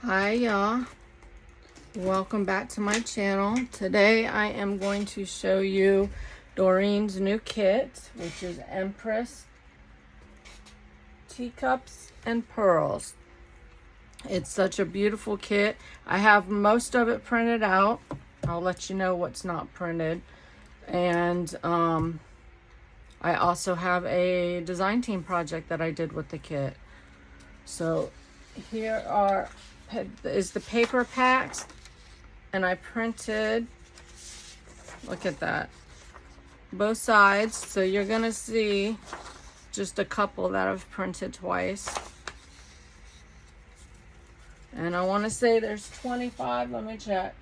Hi y'all, welcome back to my channel. Today I am going to show you Doreen's new kit, which is Empress Teacups and Pearls. It's such a beautiful kit. I have most of it printed out. I'll let you know what's not printed. And I also have a design team project that I did with the kit. So here is the paper packs, and I printed, look at that, both sides. So you're gonna see just a couple that I've printed twice. And I want to say there's 25, let me check.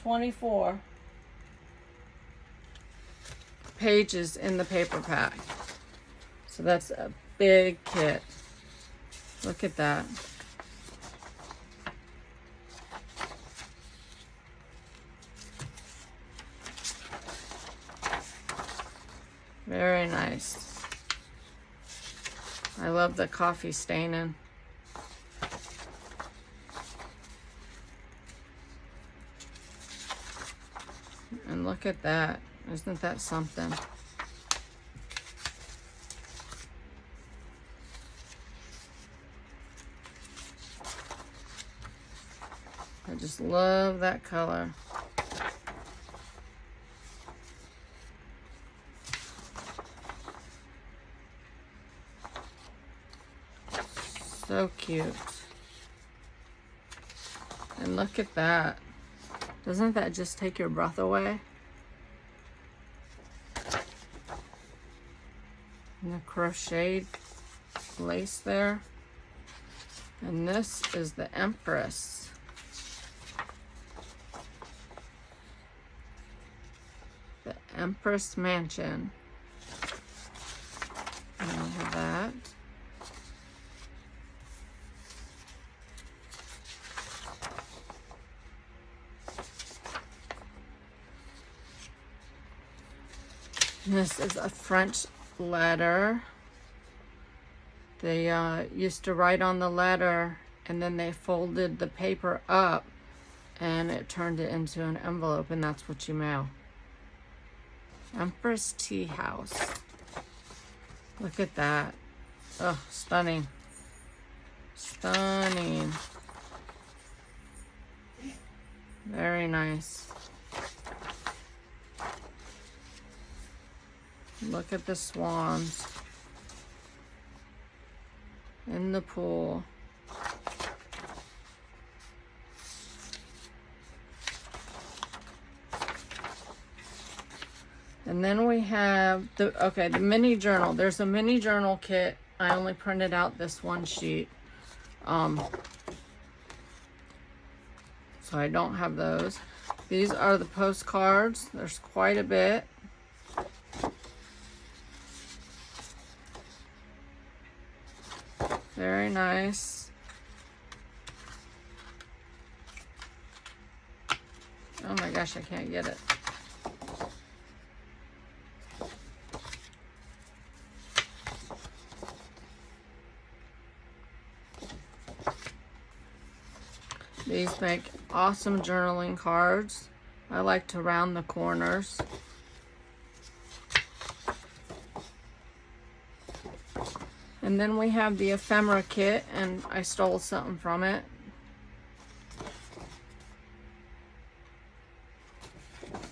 24 pages in the paper pack. So that's a big kit. Look at that. Very nice. I love the coffee staining. And look at that. Isn't that something? I just love that color. So cute. And look at that. Doesn't that just take your breath away? And the crocheted lace there. And this is the Empress. The Empress Mansion. And I have that. This is a French letter. They used to write on the letter, and then they folded the paper up and it turned it into an envelope, and that's what you mail. Empress Tea House. Look at that. Oh, stunning. Stunning. Very nice. Look at the swans in the pool. And then we have the mini journal. There's a mini journal kit. I only printed out this one sheet. So I don't have those. These are the postcards. There's quite a bit. Very nice. Oh my gosh, I can't get it. These make awesome journaling cards. I like to round the corners. And then we have the ephemera kit, and I stole something from it.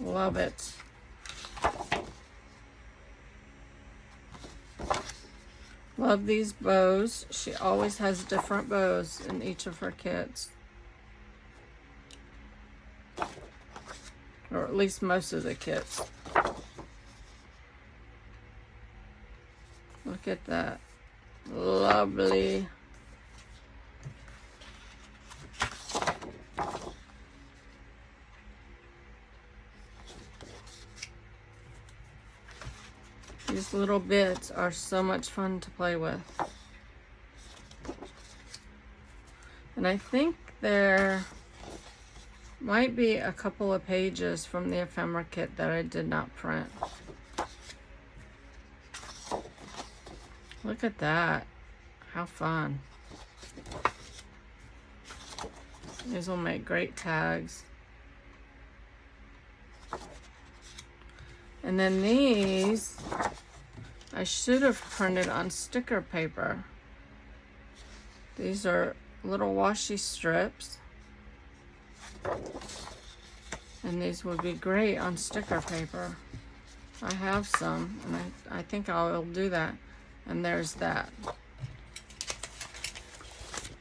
Love it. Love these bows. She always has different bows in each of her kits. Or at least most of the kits. Look at that. Lovely. These little bits are so much fun to play with. And I think there might be a couple of pages from the ephemera kit that I did not print. Look at that. How fun. These will make great tags. And then these, I should have printed on sticker paper. These are little washi strips. And these would be great on sticker paper. I have some, and I think I will do that. And there's that.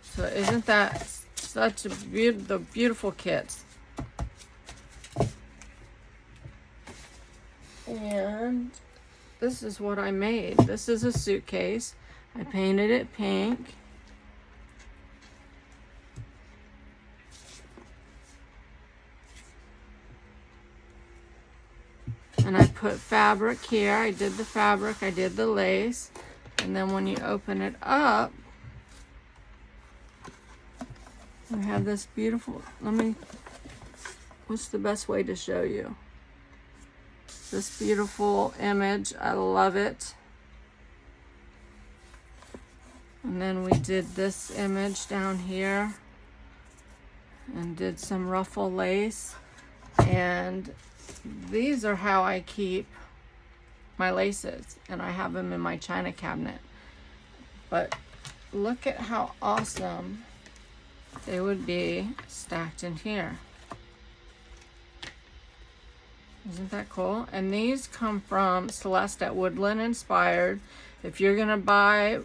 So isn't that such a beautiful kits? And this is what I made. This is a suitcase. I painted it pink. And I put fabric here. I did the fabric, I did the lace. And then when you open it up, we have this beautiful, what's the best way to show you? This beautiful image, I love it. And then we did this image down here and did some ruffle lace. And these are how I keep my laces, and I have them in my china cabinet. But look at how awesome they would be stacked in here. Isn't that cool? And these come from Celeste at Woodland Inspired. If you're gonna buy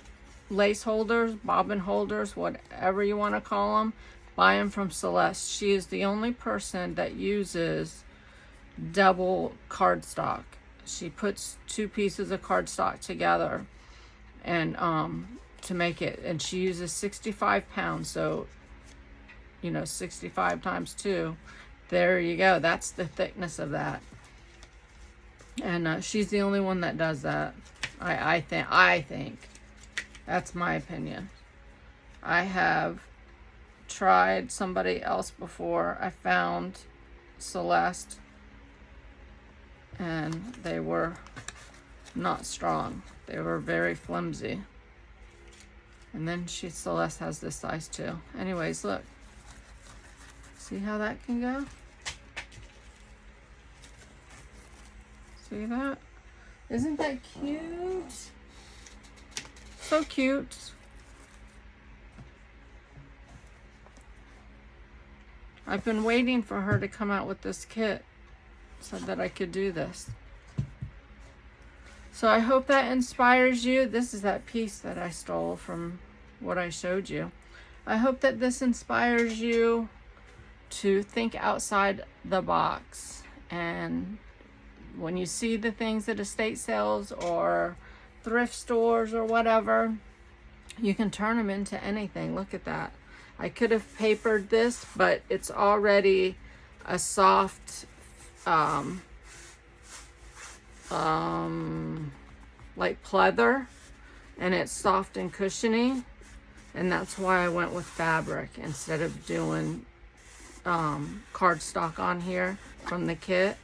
lace holders, bobbin holders, whatever you want to call them, buy them from Celeste. She is the only person that uses double cardstock. She puts 2 pieces of cardstock together and to make it, and she uses 65 pounds, so 65 times 2, there you go. That's the thickness of that. And she's the only one that does that. I think that's my opinion. I have tried somebody else before. I found Celeste, and they were not strong. They were very flimsy. And then Celeste has this size too. Anyways, look. See how that can go? See that? Isn't that cute? So cute. I've been waiting for her to come out with this kit so that I could do this. So I hope that inspires you. This is that piece that I stole from what I showed you. I hope that this inspires you to think outside the box. And when you see the things at estate sales or thrift stores or whatever, you can turn them into anything. Look at that. I could have papered this, but it's already a soft like pleather, and it's soft and cushiony, and that's why I went with fabric instead of doing cardstock on here from the kit.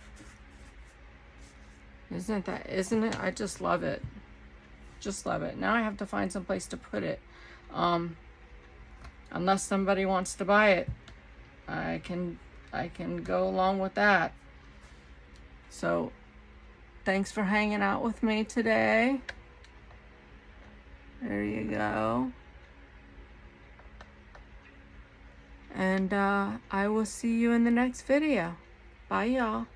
Isn't it? I just love it. Just love it. Now I have to find some place to put it. Unless somebody wants to buy it, I can go along with that. So thanks for hanging out with me today. There you go. And I will see you in the next video. Bye, y'all.